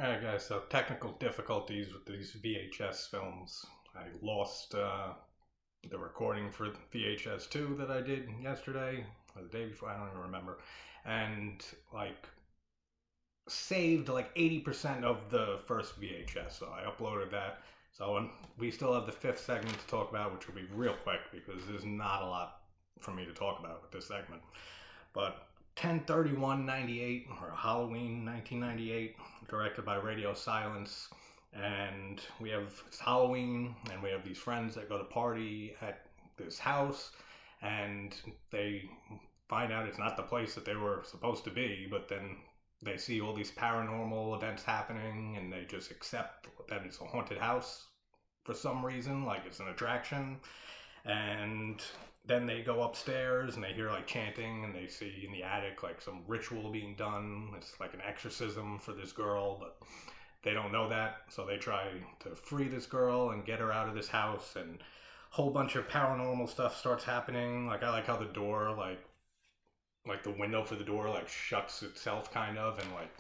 Alright guys, so technical difficulties with these VHS films. I lost the recording for VHS 2 that I did yesterday, or the day before, I don't even remember. And saved like 80% of the first VHS, so I uploaded that. So we still have the fifth segment to talk about, which will be real quick because there's not a lot for me to talk about with this segment. But 10/31/98, or Halloween 1998, directed by Radio Silence. And we have it's Halloween, and we have these friends that go to party at this house, and they find out it's not the place that they were supposed to be, but then they see all these paranormal events happening, and they just accept that it's a haunted house for some reason, like it's an attraction. And then they go upstairs and they hear like chanting, and they see in the attic like some ritual being done. It's like an exorcism for this girl, but they don't know that, so they try to free this girl and get her out of this house, and a whole bunch of paranormal stuff starts happening. Like I like how the door like the window for the door like shuts itself kind of, and like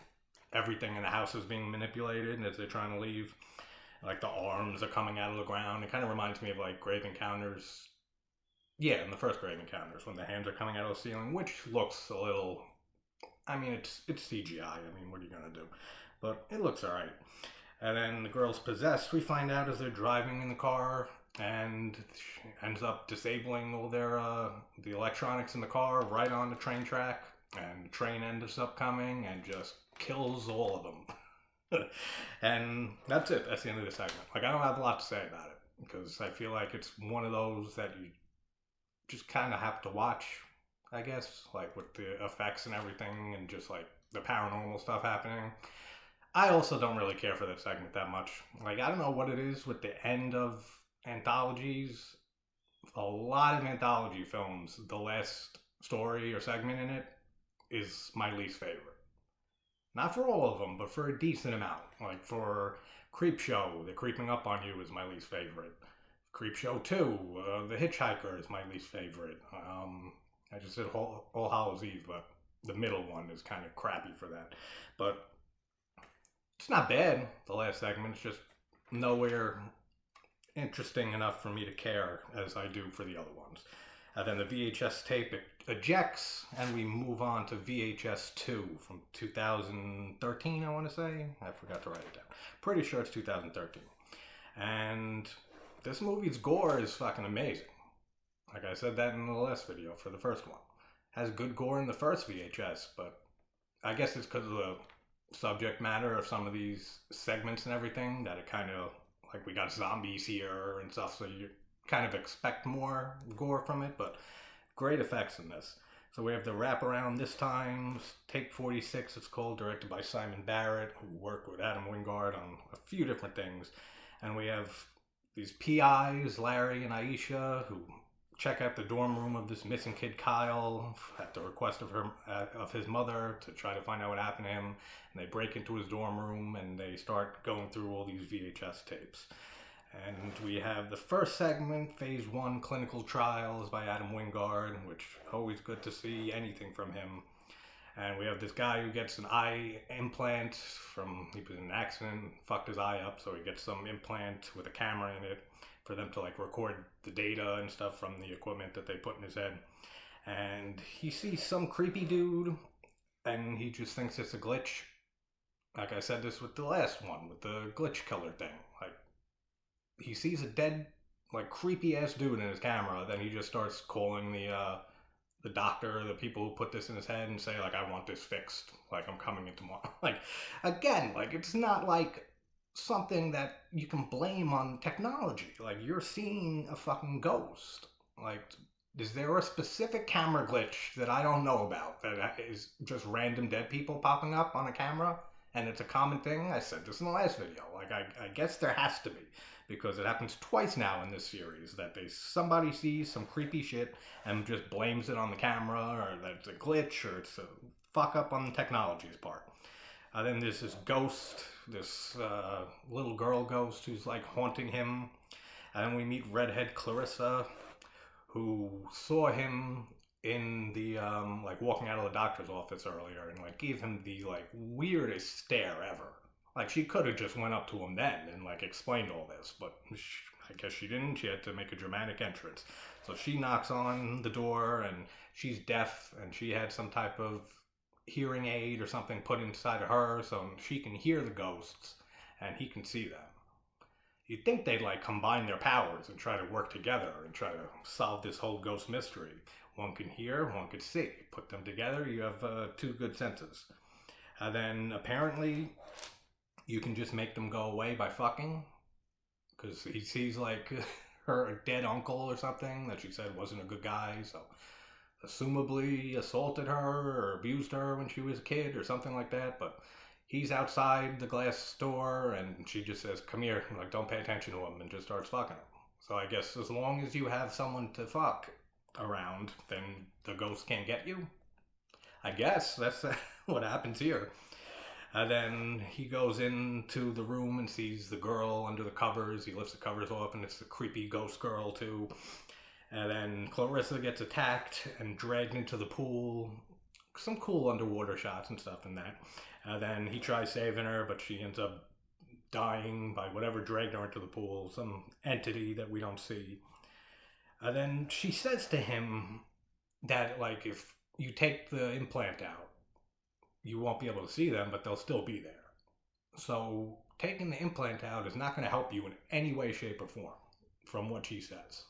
everything in the house is being manipulated as they're trying to leave. Like the arms are coming out of the ground. It kind of reminds me of like Grave Encounters. Yeah, in the first Grave Encounters, when the hands are coming out of the ceiling, which looks a little, I mean, it's CGI. I mean, what are you gonna do? But it looks alright. And then the girl's possessed, we find out, as they're driving in the car, and she ends up disabling all their the electronics in the car right on the train track, and the train ends up coming and just kills all of them. And that's it. That's the end of the segment. Like, I don't have a lot to say about it because I feel like it's one of those that you just kind of have to watch, I guess, like with the effects and everything, and just like the paranormal stuff happening. I also don't really care for that segment that much. Like, I don't know what it is with the end of anthologies. A lot of anthology films, the last story or segment in it is my least favorite. Not for all of them, but for a decent amount. Like for Creepshow, The Creeping Up on You is my least favorite. Creepshow 2, The Hitchhiker is my least favorite. I just said All Hallows Eve, but the middle one is kind of crappy for that. But it's not bad, the last segment. It's just nowhere interesting enough for me to care as I do for the other ones. And then the VHS tape ejects, and we move on to VHS 2 from 2013, I want to say. I forgot to write it down. Pretty sure it's 2013. And this movie's gore is fucking amazing. Like I said that in the last video for the first one. Has good gore in the first VHS, but I guess it's because of the subject matter of some of these segments and everything that it kind of, like, we got zombies here and stuff, so you kind of expect more gore from it, but great effects in this. So we have the wraparound this time, Take 46 it's called, directed by Simon Barrett, who worked with Adam Wingard on a few different things. And we have these PIs, Larry and Aisha, who check out the dorm room of this missing kid Kyle at the request of his mother to try to find out what happened to him. And they break into his dorm room and they start going through all these VHS tapes. And we have the first segment, Phase 1 Clinical Trials by Adam Wingard, which always good to see anything from him. And we have this guy who gets an eye implant he was in an accident, fucked his eye up, so he gets some implant with a camera in it for them to like record the data and stuff from the equipment that they put in his head. And he sees some creepy dude, and he just thinks it's a glitch. Like I said this with the last one, with the glitch killer thing. Like, he sees a dead, like, creepy ass dude in his camera, then he just starts calling the doctor, the people who put this in his head, and say like, I want this fixed, like, I'm coming in tomorrow. Like, again, like, it's not like something that you can blame on technology. Like, you're seeing a fucking ghost. Like, is there a specific camera glitch that I don't know about that is just random dead people popping up on a camera and it's a common thing? I said this in the last video. Like, I guess there has to be, because it happens twice now in this series that somebody sees some creepy shit and just blames it on the camera, or that it's a glitch, or it's a fuck up on the technology's part. Then there's this ghost, this little girl ghost who's like haunting him. And then we meet redhead Clarissa, who saw him in the like walking out of the doctor's office earlier, and like gave him the like weirdest stare ever. Like, she could have just went up to him then and, like, explained all this, but I guess she didn't. She had to make a dramatic entrance. So she knocks on the door, and she's deaf, and she had some type of hearing aid or something put inside of her so she can hear the ghosts and he can see them. You'd think they'd, like, combine their powers and try to work together and try to solve this whole ghost mystery. One can hear, one can see. Put them together, you have two good senses. Then apparently you can just make them go away by fucking, because he sees, like, her dead uncle or something that she said wasn't a good guy, so assumably assaulted her or abused her when she was a kid or something like that. But he's outside the glass door, and she just says, come here, like, don't pay attention to him, and just starts fucking him. So I guess as long as you have someone to fuck around, then the ghost can't get you. I guess that's what happens here. Then he goes into the room and sees the girl under the covers. He lifts the covers off, and it's the creepy ghost girl too. And then Clarissa gets attacked and dragged into the pool. Some cool underwater shots and stuff in that. Then he tries saving her, but she ends up dying by whatever dragged her into the pool. Some entity that we don't see. Then she says to him that, like, if you take the implant out, you won't be able to see them, but they'll still be there. So taking the implant out is not going to help you in any way, shape, or form, from what she says.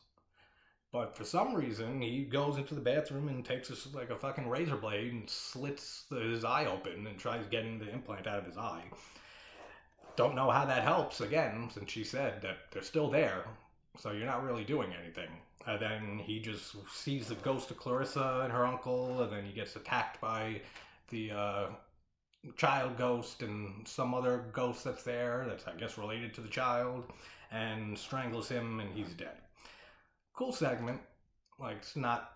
But for some reason, he goes into the bathroom and takes like a fucking razor blade and slits his eye open and tries getting the implant out of his eye. Don't know how that helps, again, since she said that they're still there, so you're not really doing anything. Then he just sees the ghost of Clarissa and her uncle, and then he gets attacked by the child ghost and some other ghost that's there that's, I guess, related to the child, and strangles him, and he's dead. Cool segment. Like, it's not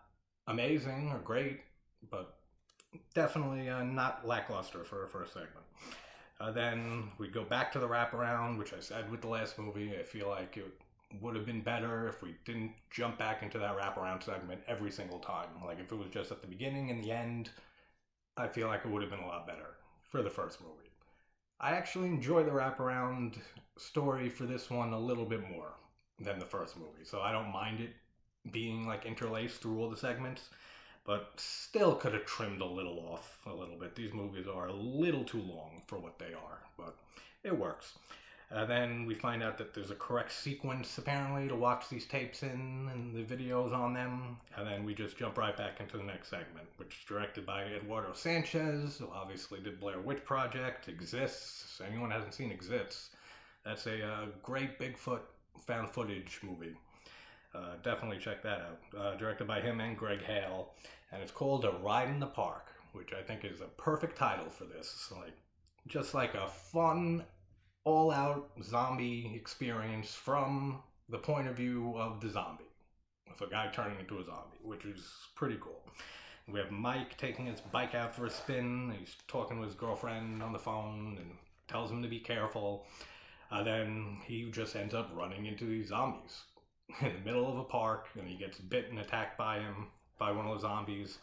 amazing or great, but definitely not lackluster for a first segment. Then we go back to the wraparound, which I said with the last movie. I feel like it would have been better if we didn't jump back into that wraparound segment every single time. Like, if it was just at the beginning and the end, I feel like it would have been a lot better for the first movie. I actually enjoy the wraparound story for this one a little bit more than the first movie, so I don't mind it being, like, interlaced through all the segments, but still could have trimmed a little off a little bit. These movies are a little too long for what they are, but it works. Then we find out that there's a correct sequence, apparently, to watch these tapes in and the videos on them. And then we just jump right back into the next segment, which is directed by Eduardo Sanchez, who obviously did Blair Witch Project, Exists. If anyone hasn't seen Exists, that's a great Bigfoot found footage movie. Definitely check that out. Directed by him and Greg Hale. And it's called A Ride in the Park, which I think is a perfect title for this. Like, just like a fun, all-out zombie experience from the point of view of the zombie, with a guy turning into a zombie, which is pretty cool. We have Mike taking his bike out for a spin. He's talking to his girlfriend on the phone and tells him to be careful. Then he just ends up running into these zombies in the middle of a park, and he gets bit and attacked by one of the zombies.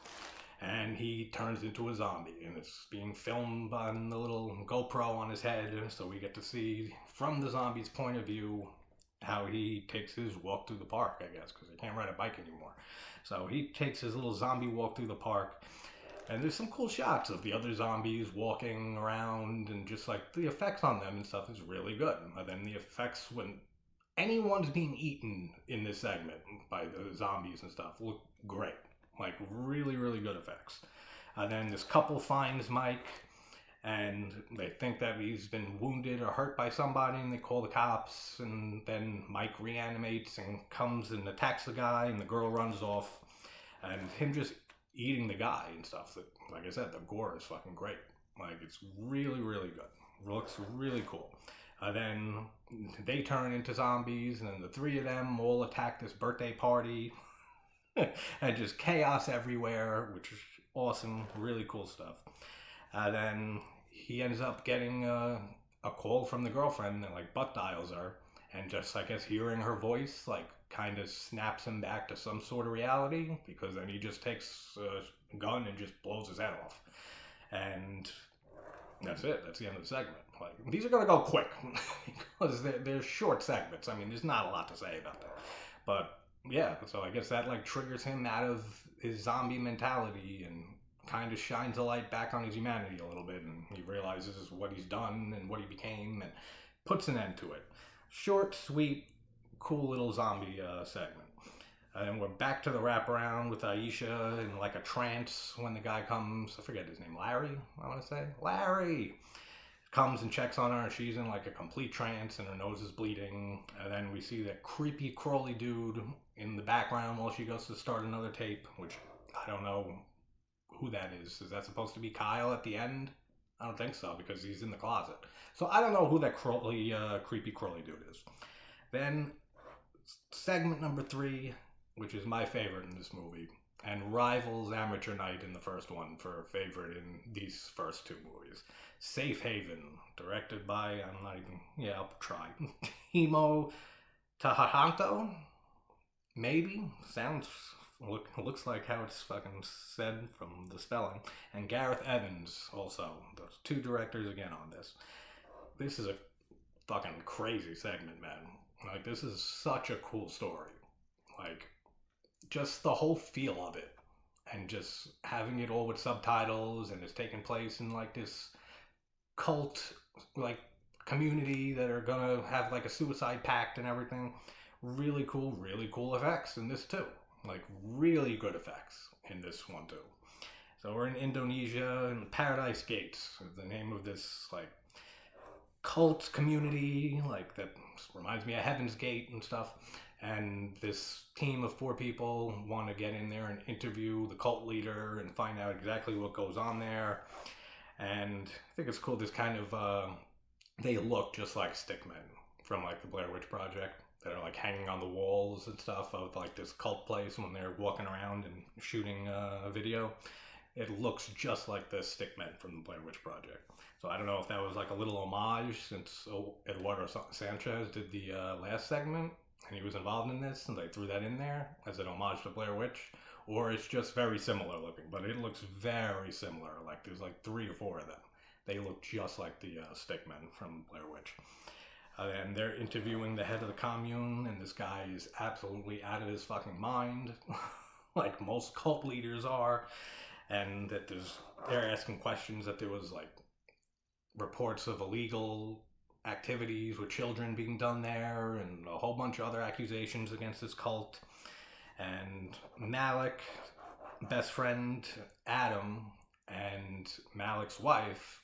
And he turns into a zombie, and it's being filmed on the little GoPro on his head, so we get to see from the zombie's point of view how he takes his walk through the park, I guess, because he can't ride a bike anymore. So he takes his little zombie walk through the park, and there's some cool shots of the other zombies walking around, and just, like, the effects on them and stuff is really good. And then the effects when anyone's being eaten in this segment by the zombies and stuff look great. Like, really, really good effects. Then this couple finds Mike, and they think that he's been wounded or hurt by somebody, and they call the cops, and then Mike reanimates and comes and attacks the guy, and the girl runs off, and him just eating the guy and stuff. That, like I said, the gore is fucking great. Like, it's really, really good. It looks really cool. Then they turn into zombies, and then the three of them all attack this birthday party. And just chaos everywhere, which is awesome, really cool stuff. Then he ends up getting a call from the girlfriend that, like, butt dials her, and just, I guess, hearing her voice, like, kind of snaps him back to some sort of reality, because then he just takes a gun and just blows his head off. And That's it. That's the end of the segment. Like, these are going to go quick because they're short segments. I mean, there's not a lot to say about that. But yeah, so I guess that like triggers him out of his zombie mentality and kind of shines a light back on his humanity a little bit, and he realizes what he's done and what he became and puts an end to it. Short, sweet, cool little zombie segment. And we're back to the wraparound with Aisha in like a trance when the guy comes. I forget his name. Larry, I want to say. Larry! Comes and checks on her, and she's in like a complete trance, and her nose is bleeding. And then we see that creepy crawly dude in the background while she goes to start another tape, which I don't know who that is. Is that supposed to be Kyle at the end? I don't think so, because he's in the closet. So I don't know who that creepy crawly dude is. Then segment number 3, which is my favorite in this movie, and rivals Amateur Night in the first one for favorite in these first 2 movies. Safe Haven, directed by, I'm not even, yeah, I'll try. Timo Tahatanto? Maybe? Looks like how it's fucking said from the spelling. And Gareth Evans also. Those 2 directors again on this. This is a fucking crazy segment, man. Like, this is such a cool story. Like, just the whole feel of it. And just having it all with subtitles, and it's taking place in like this cult like community that are gonna have like a suicide pact and everything. Really cool effects in this too. Like really good effects in this one too. So we're in Indonesia, and Paradise Gates is the name of this like cult community, like that reminds me of Heaven's Gate and stuff. And this team of 4 people want to get in there and interview the cult leader and find out exactly what goes on there. And I think it's cool, this kind of, they look just like stickmen from like the Blair Witch Project that are like hanging on the walls and stuff of like this cult place when they're walking around and shooting a video. It looks just like the stickmen from the Blair Witch Project. So I don't know if that was like a little homage, since Eduardo Sanchez did the last segment and he was involved in this, and they threw that in there as an homage to Blair Witch, or it's just very similar looking. But it looks very similar. Like there's like 3 or 4 of them. They look just like the stickmen from Blair Witch. And they're interviewing the head of the commune, and this guy is absolutely out of his fucking mind, like most cult leaders are. And that they're asking questions, that there was like reports of illegal activities with children being done there, and a whole bunch of other accusations against this cult. And Malik, best friend Adam, and Malik's wife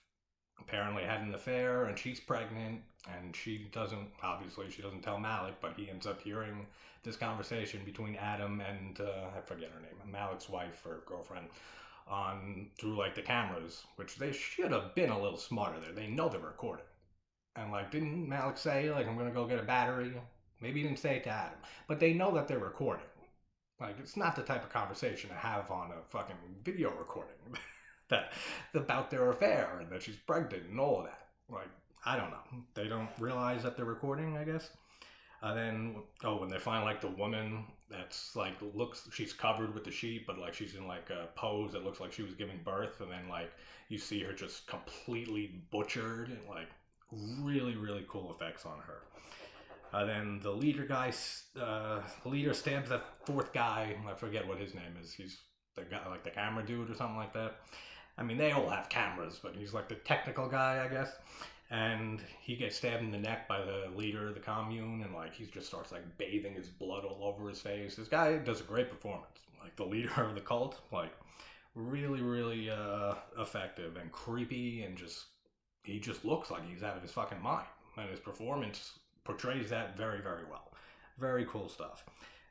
apparently had an affair, and she's pregnant, and she doesn't tell Malik, but he ends up hearing this conversation between Adam and I forget her name, Malik's wife or girlfriend, through like the cameras, which they should have been a little smarter there. They know they're recording. And like, didn't Malik say like, I'm gonna go get a battery? Maybe he didn't say it to Adam, but they know that they're recording. Like, it's not the type of conversation to have on a fucking video recording that about their affair and that she's pregnant and all of that. Like, I don't know. They don't realize that they're recording, I guess. When they find like the woman that's like she's covered with the sheet, but like she's in like a pose that looks like she was giving birth, and then like you see her just completely butchered, and like really cool effects on her. Then the leader stabs that 4th guy. I forget what his name is. He's the guy, like the camera dude or something like that. I mean, they all have cameras, but he's like the technical guy, I guess. And he gets stabbed in the neck by the leader of the commune, and like he just starts like bathing his blood all over his face. This guy does a great performance. Like the leader of the cult, like really effective and creepy, and he just looks like he's out of his fucking mind. And his performance portrays that very well. Very cool stuff.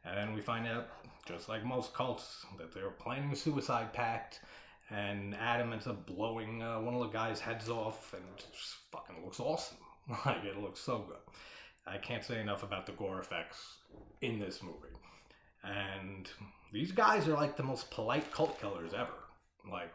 And then we find out, just like most cults, that they were planning a suicide pact, and Adam ends up blowing one of the guys' heads off, and it just fucking looks awesome. Like, it looks so good. I can't say enough about the gore effects in this movie. And these guys are like the most polite cult killers ever. Like,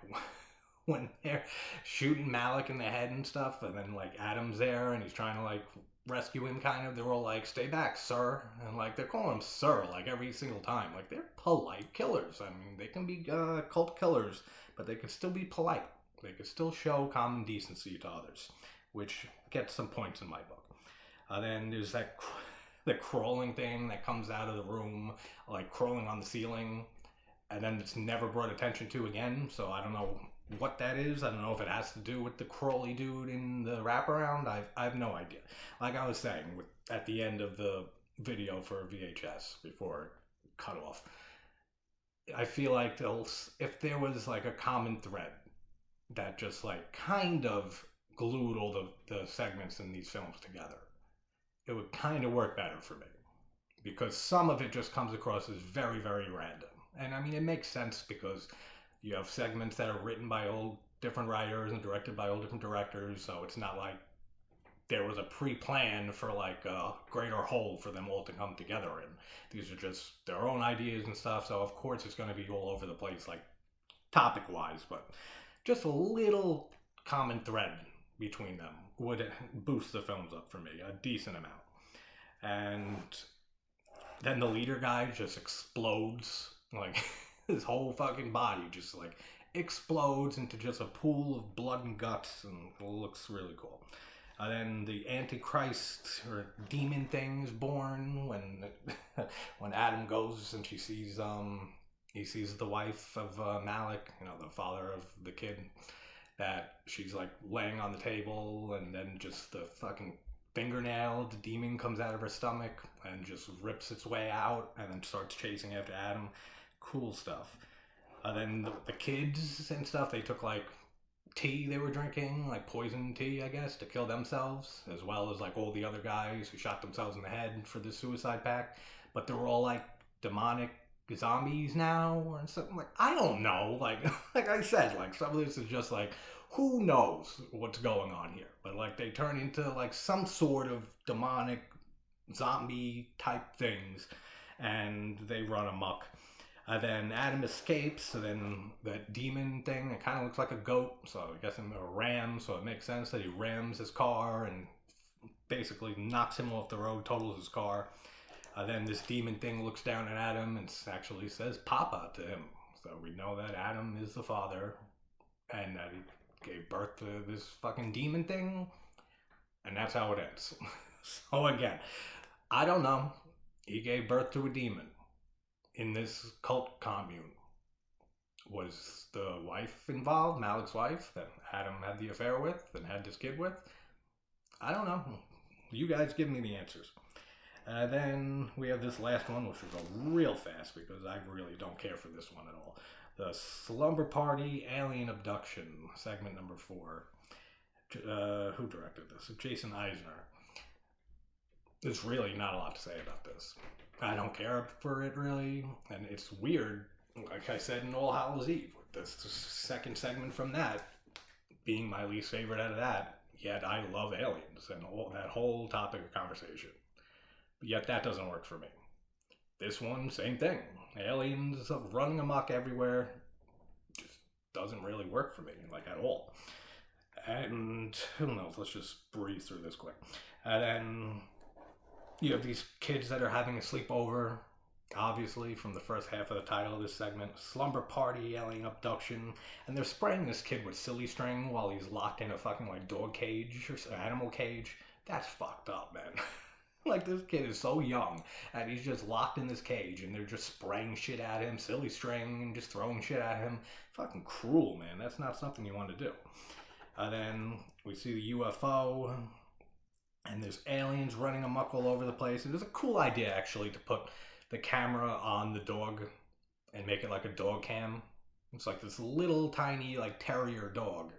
when they're shooting Malik in the head and stuff, and then like Adam's there and he's trying to like rescue him, kind of, they're all like, stay back, sir. And like they're calling him sir like every single time. Like, they're polite killers. I mean, they can be cult killers, but they can still be polite. They could still show common decency to others, which gets some points in my book. Then there's the crawling thing that comes out of the room, like crawling on the ceiling, and then it's never brought attention to again. So I don't know what that is. I don't know if it has to do with the crawly dude in the wraparound. I have no idea. Like I was saying, at the end of the video for VHS before it cut off, I feel like if there was like a common thread that just like kind of glued all the segments in these films together, it would kind of work better for me, because some of it just comes across as very, very random. And I mean, it makes sense because you have segments that are written by all different writers and directed by all different directors, so it's not like there was a pre-plan for like a greater whole for them all to come together in. These are just their own ideas and stuff, so of course it's going to be all over the place, like topic-wise, but just a little common thread between them would boost the films up for me a decent amount. And then the leader guy just explodes, like his whole fucking body just like explodes into just a pool of blood and guts, and it looks really cool. Then the Antichrist or demon thing is born when Adam goes and he sees the wife of Malik, the father of the kid, that she's like laying on the table, and then just the fucking fingernail, the demon comes out of her stomach and just rips its way out and then starts chasing after Adam. Cool stuff. Then the kids and stuff, they took like tea they were drinking, like poison tea, I guess, to kill themselves, as well as like all the other guys who shot themselves in the head for the suicide pact. But they're all like demonic zombies now or something. Like, I don't know. Like like I said, like some of this is just like, who knows what's going on here? But like they turn into like some sort of demonic zombie type things, and they run amok. Then Adam escapes, so then that demon thing, it kind of looks like a goat, so I guess I'm a ram, so it makes sense that he rams his car and basically knocks him off the road, totals his car. Then this demon thing looks down at Adam and actually says Papa to him. So we know that Adam is the father and that he gave birth to this fucking demon thing, and that's how it ends. So again, I don't know. He gave birth to a demon in this cult commune. Was the wife involved, Malik's wife, that Adam had the affair with and had this kid with? I don't know. You guys give me the answers. Then we have this last one, which will go real fast because I really don't care for this one at all. The Slumber Party Alien Abduction, segment number 4. Who directed this? Jason Eisner. There's really not a lot to say about this. I don't care for it really, and it's weird, like I said in All Hallows Eve, with this second segment from that being my least favorite out of that, yet I love aliens and all that whole topic of conversation. But yet that doesn't work for me. This one, same thing. Aliens running amok everywhere just doesn't really work for me, like at all. And who knows, let's just breeze through this quick. And then you have these kids that are having a sleepover, obviously, from the first half of the title of this segment. Slumber Party, Alien Abduction. And they're spraying this kid with silly string while he's locked in a fucking, like, dog cage or animal cage. That's fucked up, man. Like, this kid is so young, and he's just locked in this cage, and they're just spraying shit at him, silly string, and just throwing shit at him. Fucking cruel, man. That's not something you want to do. Then we see the UFO, and there's aliens running amok all over the place. It was a cool idea, actually, to put the camera on the dog and make it like a dog cam. It's like this little tiny, like, terrier dog.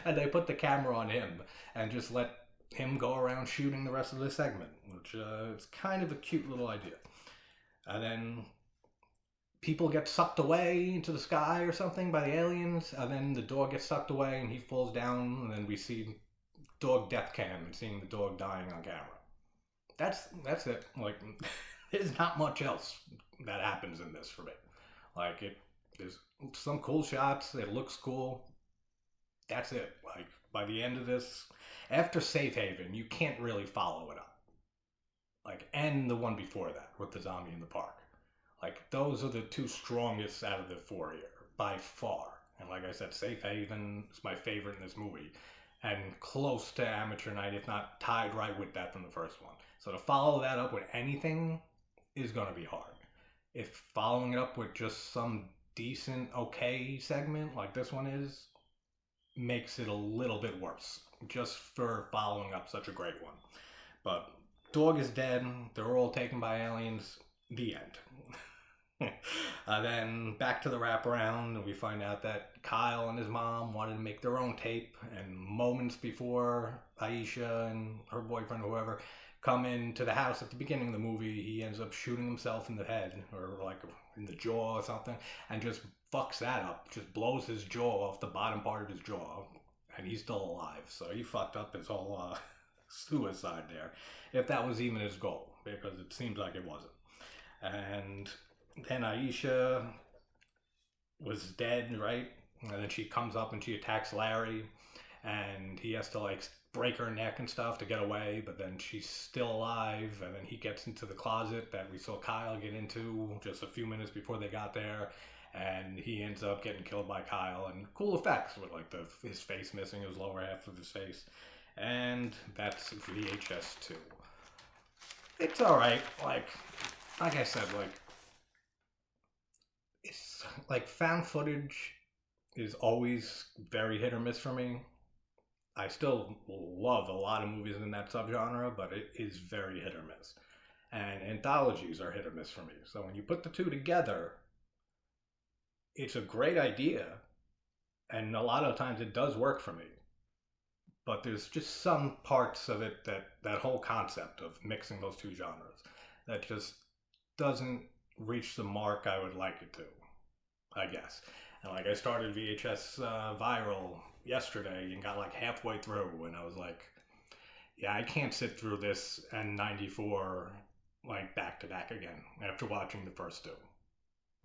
And they put the camera on him and just let him go around shooting the rest of the segment, which it's kind of a cute little idea. And then people get sucked away into the sky or something by the aliens, and then the dog gets sucked away and he falls down, and then we see dog death cam and seeing the dog dying on camera. That's it. Like, there's not much else that happens in this for me. Like, there's some cool shots, it looks cool. That's it. Like, by the end of this, after Safe Haven, you can't really follow it up. Like, and the one before that with the zombie in the park. Like, those are the two strongest out of the 4 here, by far. And like I said, Safe Haven is my favorite in this movie. And close to Amateur Night, if not tied right with that from the first one. So to follow that up with anything is going to be hard. If following it up with just some decent, okay segment like this one is, makes it a little bit worse. Just for following up such a great one. But dog is dead. They're all taken by aliens. The end. Then back to the wraparound, we find out that Kyle and his mom wanted to make their own tape, and moments before Aisha and her boyfriend, whoever, come into the house at the beginning of the movie, he ends up shooting himself in the head, or like in the jaw or something, and just fucks that up, just blows his jaw off the bottom part of his jaw, and he's still alive. So he fucked up his whole suicide there, if that was even his goal, because it seems like it wasn't. And then Aisha was dead, right? And then she comes up and she attacks Larry, and he has to like break her neck and stuff to get away, but then she's still alive, and then he gets into the closet that we saw Kyle get into just a few minutes before they got there, and he ends up getting killed by Kyle, and cool effects with like his face missing, his lower half of his face. And that's VHS 2. It's alright, like I said, like, it's like found footage is always very hit or miss for me. I still love a lot of movies in that subgenre, but it is very hit or miss. And anthologies are hit or miss for me. So when you put the two together, it's a great idea, and a lot of times it does work for me. But there's just some parts of it, that whole concept of mixing those two genres, that just doesn't reach the mark I would like it to, I guess. And like I started VHS Viral yesterday and got like halfway through, and I was like, yeah, I can't sit through this and 94 like back to back again after watching the first two.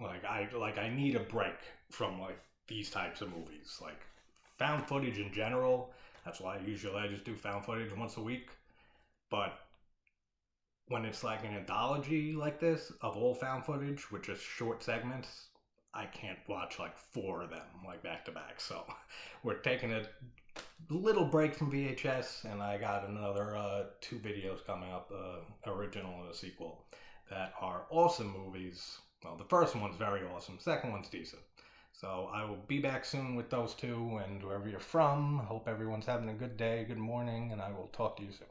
I need a break from like these types of movies. Like found footage in general, that's why I just do found footage once a week. But when it's like an anthology like this of all found footage with just short segments, I can't watch like 4 of them like back to back. So we're taking a little break from VHS, and I got another 2 videos coming up, original and a sequel, that are awesome movies. Well, the first one's very awesome. Second one's decent. So I will be back soon with those 2, and wherever you're from, hope everyone's having a good day, good morning, and I will talk to you soon.